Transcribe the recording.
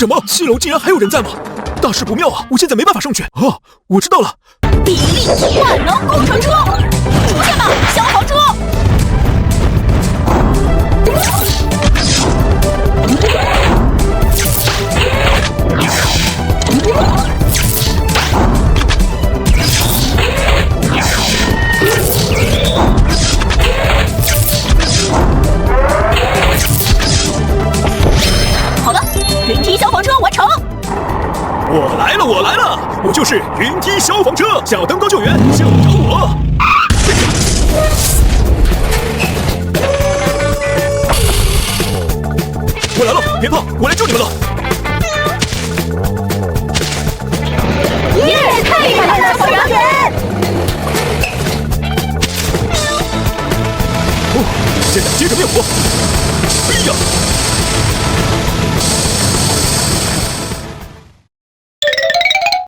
什么？7楼竟然还有人在吗？大事不妙啊！我现在没办法上去。啊，我知道了。比利万能工程车，出现吧，消防车！好了，云梯消防车完成。我来了，我来了，我就是云梯消防车，小灯高救援就找我。我来了，别怕，我来救你们了。耶，太厉害了，小羊人！哦，现在接着灭火。哎呀！